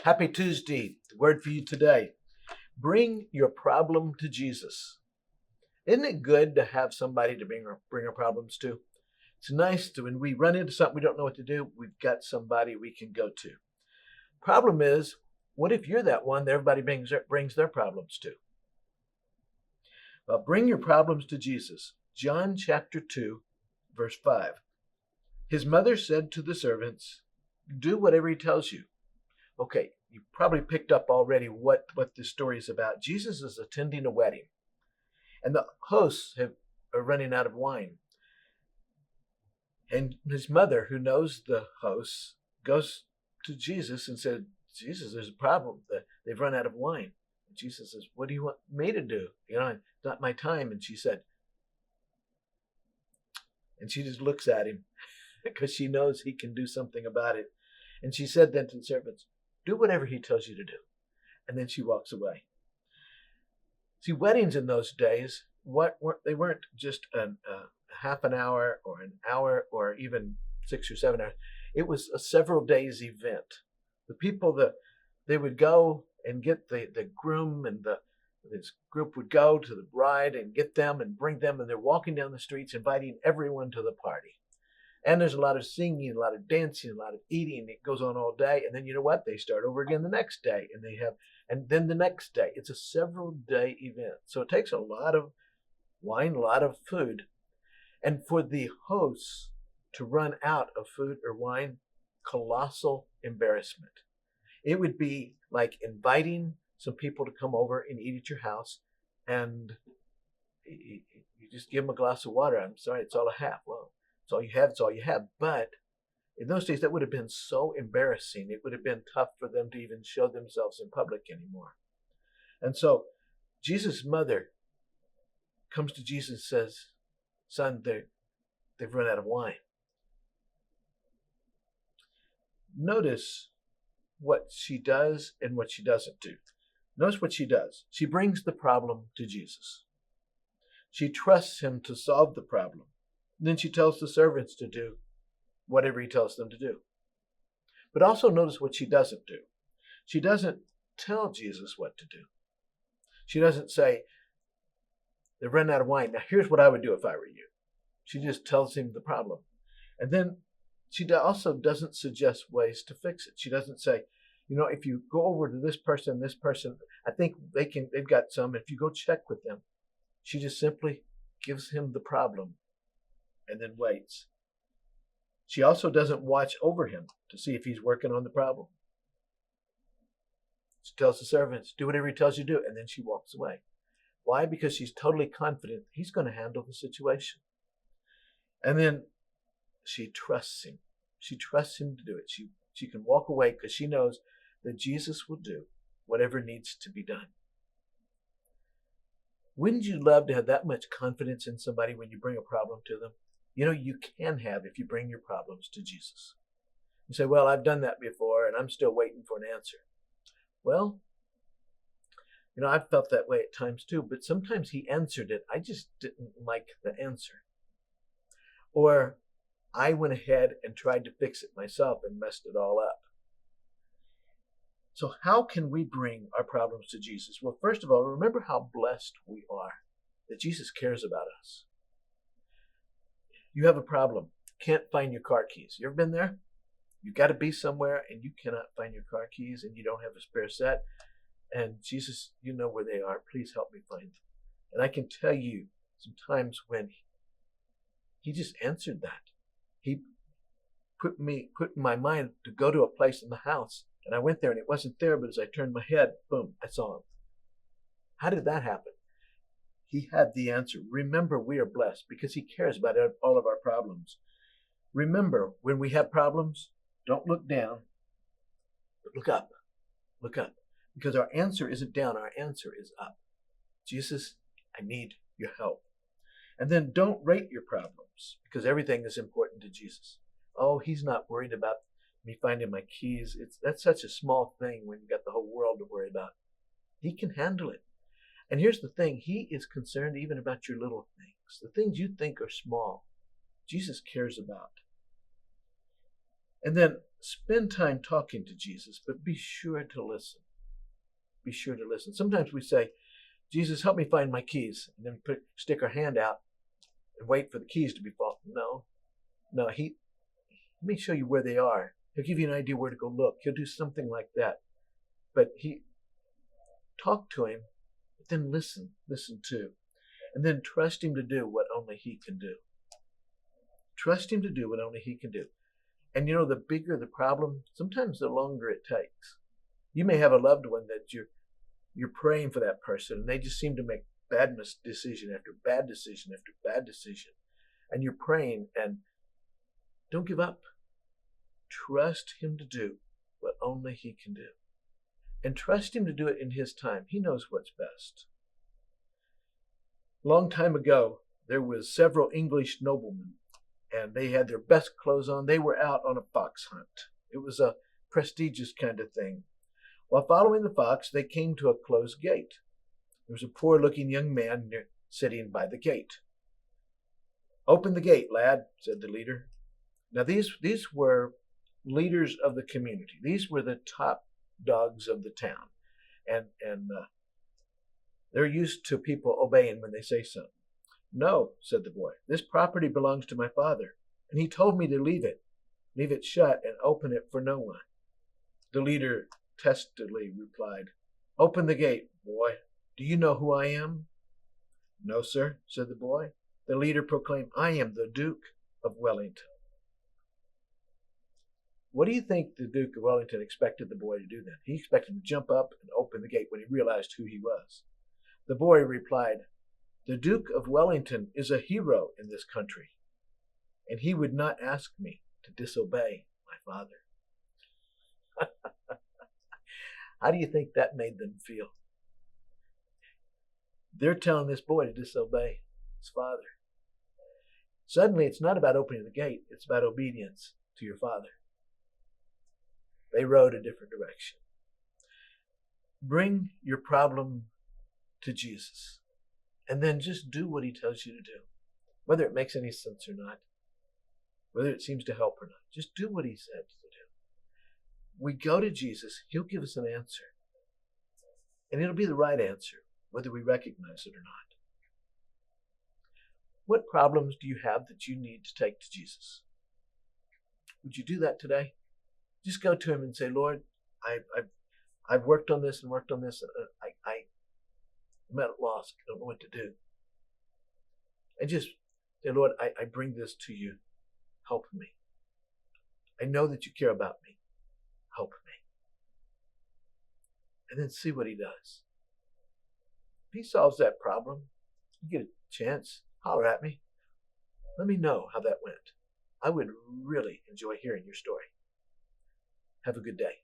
Happy Tuesday. The word for you today. Bring your problem to Jesus. Isn't it good to have somebody to bring our problems to? It's nice to when we run into something we don't know what to do, we've got somebody we can go to. Problem is, what if you're that one that everybody brings their problems to? Well, bring your problems to Jesus. John chapter 2, verse 5. His mother said to the servants, "Do whatever he tells you." Okay, you probably picked up already what this story is about. Jesus is attending a wedding, and the hosts are running out of wine. And his mother, who knows the hosts, goes to Jesus and said, "Jesus, there's a problem. They've run out of wine." And Jesus says, "What do you want me to do? It's not my time." And she just looks at him because she knows he can do something about it. And she said then to the servants, "Do whatever he tells you to do." And then she walks away. See, weddings in those days, they weren't just a half an hour or an hour or even 6 or 7 hours. It was a several days event. The people they would go and get the groom, and this group would go to the bride and get them and bring them, and they're walking down the streets inviting everyone to the party. And there's a lot of singing, a lot of dancing, a lot of eating. It goes on all day. And then you know what? They start over again the next day. And then the next day. It's a several day event. So it takes a lot of wine, a lot of food. And for the hosts to run out of food or wine, colossal embarrassment. It would be like inviting some people to come over and eat at your house, and you just give them a glass of water. "I'm sorry, it's all I have." Well, it's all you have, it's all you have. But in those days, that would have been so embarrassing. It would have been tough for them to even show themselves in public anymore. And so Jesus' mother comes to Jesus and says, "Son, they've run out of wine." Notice what she does and what she doesn't do. Notice what she does. She brings the problem to Jesus. She trusts him to solve the problem. Then she tells the servants to do whatever he tells them to do. But also notice what she doesn't do. She doesn't tell Jesus what to do. She doesn't say, "They've run out of wine. Now here's what I would do if I were you." She just tells him the problem. And then she also doesn't suggest ways to fix it. She doesn't say, "If you go over to this person, I think they've got some. If you go check with them." She just simply gives him the problem and then waits. She also doesn't watch over him to see if he's working on the problem. She tells the servants, "Do whatever he tells you to do," and then she walks away. Why? Because she's totally confident he's going to handle the situation. And then she trusts him. She trusts him to do it. She can walk away because she knows that Jesus will do whatever needs to be done. Wouldn't you love to have that much confidence in somebody when you bring a problem to them? You can have if you bring your problems to Jesus. You say, "Well, I've done that before and I'm still waiting for an answer." Well, I've felt that way at times too, but sometimes he answered it. I just didn't like the answer. Or I went ahead and tried to fix it myself and messed it all up. So how can we bring our problems to Jesus? Well, first of all, remember how blessed we are that Jesus cares about us. You have a problem. Can't find your car keys. You ever been there? You've got to be somewhere and you cannot find your car keys and you don't have a spare set. And Jesus, you know where they are. Please help me find them. And I can tell you some times when he just answered that. He put in my mind to go to a place in the house. And I went there and it wasn't there, but as I turned my head, boom, I saw him. How did that happen? He had the answer. Remember, we are blessed because he cares about all of our problems. Remember, when we have problems, don't look down, but look up. Look up. Because our answer isn't down, our answer is up. Jesus, I need your help. And then don't rate your problems because everything is important to Jesus. Oh, he's not worried about me finding my keys. That's such a small thing when you've got the whole world to worry about. He can handle it. And here's the thing. He is concerned even about your little things. The things you think are small, Jesus cares about. And then spend time talking to Jesus, but be sure to listen. Be sure to listen. Sometimes we say, Jesus, help me find my keys, and then stick our hand out and wait for the keys to be found. No, let me show you where they are. He'll give you an idea where to go look. He'll do something like that. But talk to him, but then listen too. And then trust him to do what only he can do. Trust him to do what only he can do. And the bigger the problem, sometimes the longer it takes. You may have a loved one that you're praying for that person, and they just seem to make bad decision after bad decision after bad decision. And you're praying, and don't give up. Trust him to do what only he can do. And trust him to do it in his time. He knows what's best. A long time ago, there was several English noblemen, and they had their best clothes on. They were out on a fox hunt. It was a prestigious kind of thing. While following the fox, they came to a closed gate. There was a poor-looking young man sitting by the gate. "Open the gate, lad," said the leader. Now, these were leaders of the community. These were the top dogs of the town. And they're used to people obeying when they say something. "No," said the boy. "This property belongs to my father, and he told me to leave it shut and open it for no one." The leader testily replied, "Open the gate, boy. Do you know who I am?" "No, sir," said the boy. The leader proclaimed, "I am the Duke of Wellington." What do you think the Duke of Wellington expected the boy to do then? He expected him to jump up and open the gate when he realized who he was. The boy replied, "The Duke of Wellington is a hero in this country, and he would not ask me to disobey my father." How do you think that made them feel? They're telling this boy to disobey his father. Suddenly, it's not about opening the gate. It's about obedience to your father. They rode a different direction. Bring your problem to Jesus, and then just do what he tells you to do, whether it makes any sense or not, whether it seems to help or not. Just do what he said to do. We go to Jesus, he'll give us an answer, and it'll be the right answer, whether we recognize it or not. What problems do you have that you need to take to Jesus? Would you do that today? Just go to him and say, "Lord, I've worked on this and worked on this. I'm at a loss. I don't know what to do." And just say, "Lord, I bring this to you. Help me. I know that you care about me. Help me." And then see what he does. If he solves that problem, you get a chance, holler at me. Let me know how that went. I would really enjoy hearing your story. Have a good day.